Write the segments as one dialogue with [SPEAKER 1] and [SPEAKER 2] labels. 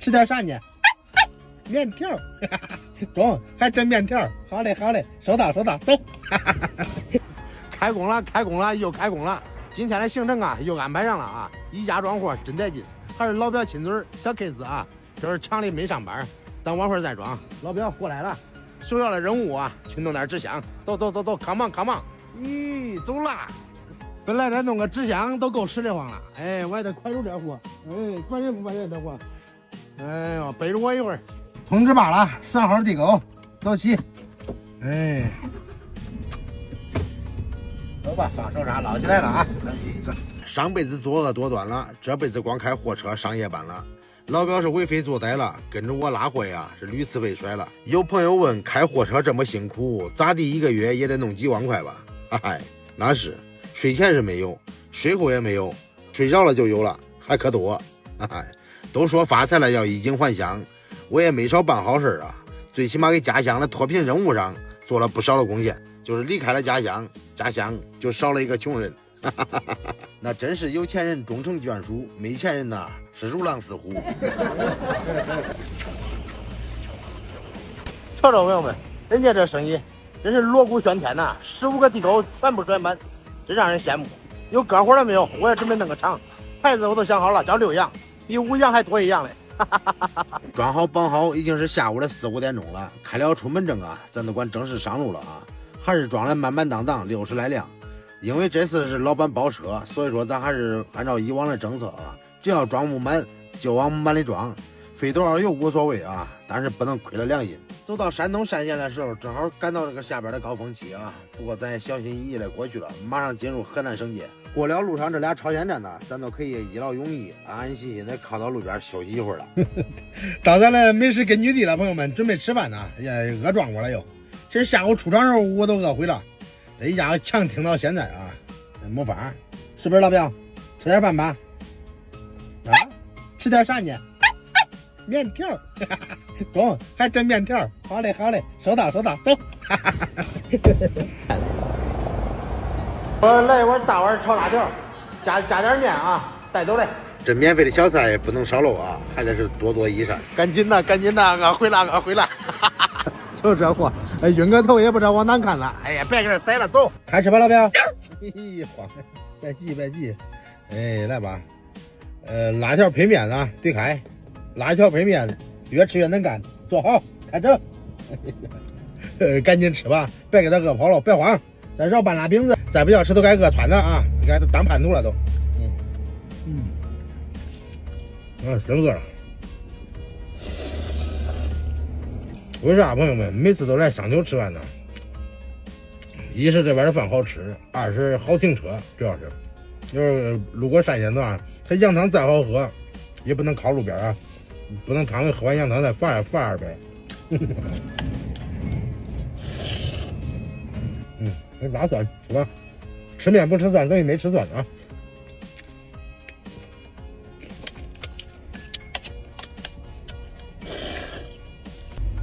[SPEAKER 1] 吃点啥呢？面条，中，还真面条。好嘞，好嘞，收到，收到，走。开工了，开工了，又开工了。今天的行程啊，又安排上了啊，一家装货真带劲，还是老表亲嘴小 case 啊。这是厂里没上班，咱晚会儿再装。老表过来了，首要的任务啊，去弄点纸箱。走走走走 ，come on come on。咦，走啦！本来这弄个纸箱都够使得慌了，哎，我还得快出点货，哎，管也不管这货。哎呦，背着我一会儿。通知罢了，3号地沟，走起。哎，走吧，放手上捞起来了啊！上辈子作恶多端了，这辈子光开货车上夜班了。老表是为非作歹了，跟着我拉货呀是屡次被甩了。有朋友问，开货车这么辛苦，咋地1个月也得弄几万块吧？嗨，那是，税前是没有，税后也没有，睡着了就有了，还可多。嗨，都说发财了要衣锦还乡，我也没少办好事啊，最起码给家乡的脱贫任务上做了不少的贡献。就是离开了家乡，家乡就少了一个穷人。那真是有钱人终成眷属，没钱人呐是如狼似虎。瞅瞅朋友们，人家这生意真是锣鼓喧天呐，15个地沟全部甩满，真让人羡慕。有干活了没有？我也准备弄个厂，牌子我都想好了，叫6样，比5样还多1样嘞。装好绑好，已经是下午的4、5点钟了。开了出门证啊，咱都管正式上路了啊。还是装了满满当当60来辆。因为这次是老板包车，所以说咱还是按照以往的政策啊，只要装不满就往满里装，费多少油无所谓啊，但是不能亏了良心。走到山东单县的时候，正好赶到这个下边的高峰期啊，不过咱也小心翼翼的过去了，马上进入河南省界。过了路上这俩超限站呢，咱都可以一劳永逸，安安心心的靠到路边休息一会儿了。到咱的美食根据地了，朋友们，准备吃饭呢，也饿壮过了又。其实下午出厂时候我都饿毁了，这一家强挺到现在啊，没法，是不是老表？吃点饭吧。啊？吃点啥呢？面条，中，还真面条。好嘞，好嘞，收到，收到，走。我来一碗大碗炒辣条，加点面啊，带走嘞。这免费的小菜不能少漏啊，还得是多多益善。赶紧的，赶紧的，饿毁了，饿毁了。就这货，哎，晕个头也不知道往哪看了。哎呀，别搁这宰了，走，开吃吧，老表。嘿嘿，慌，别急，别急。哎，来吧。辣条配面啊，对开。辣条配面，越吃越能干。坐好，开整。赶紧吃吧，别给他饿跑了，别慌。再绕半拉饼子，再不要吃都该饿穿了啊！你看他当叛徒了都。真饿了。为啥朋友们每次都来商丘吃饭呢？一是这边的饭好吃，二是好停车，主要是就是路过单县的话，它羊汤再好喝，也不能靠路边啊，不能汤喝完羊汤再罚2杯。没打算是吧？吃面不吃蒜，等于没吃蒜啊。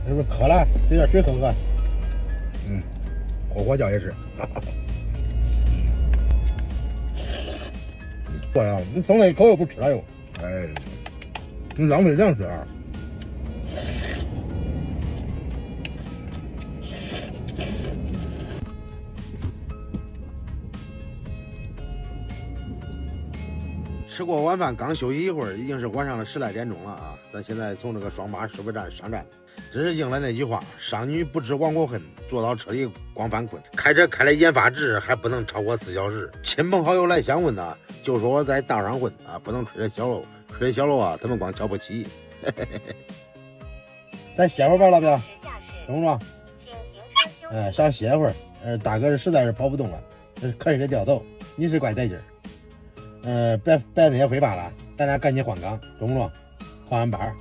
[SPEAKER 1] 是不是渴了？给点水喝喝。火锅饺也是。对呀，你剩了一口又不吃了又，哎，你浪费粮食啊！吃过晚饭刚休息一会儿，已经是晚上的10来点钟了啊！咱现在从这个双八师傅站上站，真是应了那句话：商女不知亡国恨，坐到车里光犯困。开车开了研发值还不能超过4小时。亲朋好友来相问呢，就说我在道上混啊，不能吹着小漏，吹着小漏啊，他们光瞧不起。咱歇会儿吧，老表，懂不？少歇会儿。大哥实在是跑不动了，可是得掉头，你是怪带劲儿。别那些废话了，咱俩赶紧换岗，中不中？换完班儿。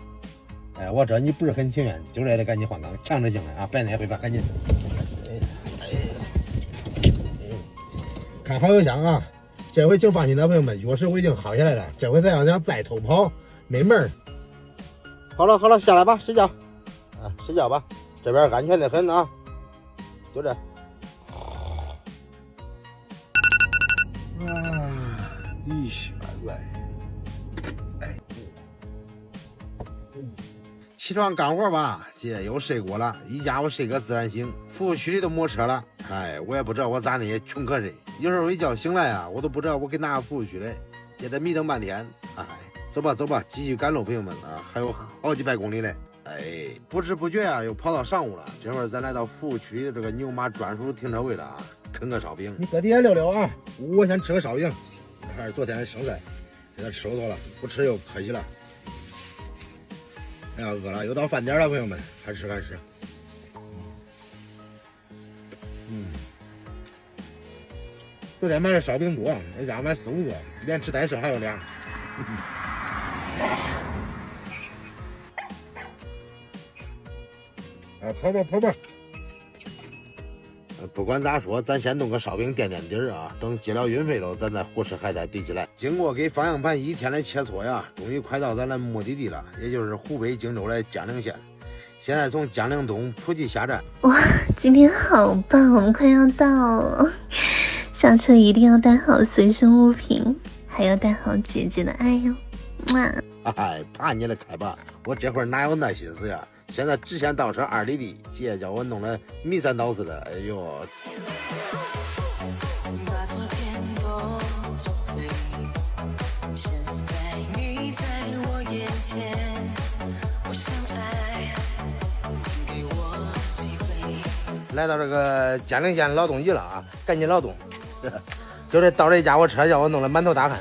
[SPEAKER 1] 我知道你不是很情愿，就是也得赶紧换岗，强制性的啊！别那些废话，赶紧。看好油箱啊！这回请放心的朋友们，钥匙我已经薅下来了，这回咱要想再偷跑，没门儿。好了好了，下来吧，睡觉。睡觉吧，这边安全的很啊，就这。100块，起床干活吧，姐又睡过了，一家伙睡个自然醒，服务区里都没车了。哎，我也不知道我咋的，穷瞌睡，有时候一觉醒来啊，我都不知道我给哪个服务区嘞，也得迷瞪半天。哎，走吧走吧，继续赶路，朋友们啊，还有好几百公里嘞。哎，不知不觉啊，又跑到上午了。这会儿咱来到服务区里的这个牛马专属停车位了啊，啃个烧饼。你搁底下溜溜啊，我先吃个烧饼，还是昨天的剩菜，给它吃多了，不吃又可惜了。哎呀，饿了，又到饭点了，朋友们，快吃快吃。昨天买的烧饼多，人家买4、5个，连吃带剩还有俩。跑吧跑吧。不管咋说，咱先弄个烧饼垫垫底儿啊，等结了运费了，咱再胡吃海带堆起来。经过给方向盘1天的切磋呀，终于快到咱的目的地了，也就是湖北荆州的江陵县。现在从江陵东普吉下站。
[SPEAKER 2] 哇，今天好棒，我们快要到了。下车一定要带好随身物品，还要带好姐姐的爱哟。
[SPEAKER 1] 哎，怕你了，开吧，我这会儿哪有那心思呀？现在直线倒车2里地，姐叫我弄得迷三倒四的，哎呦！来到这个江陵县劳动驿了啊，赶紧劳动！就这到这家伙车叫我弄得满头大汗，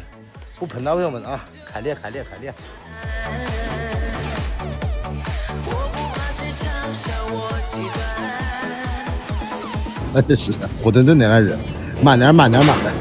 [SPEAKER 1] 不喷到朋友们啊！开裂开裂开裂！这是我顿顿的还是慢点慢点慢点。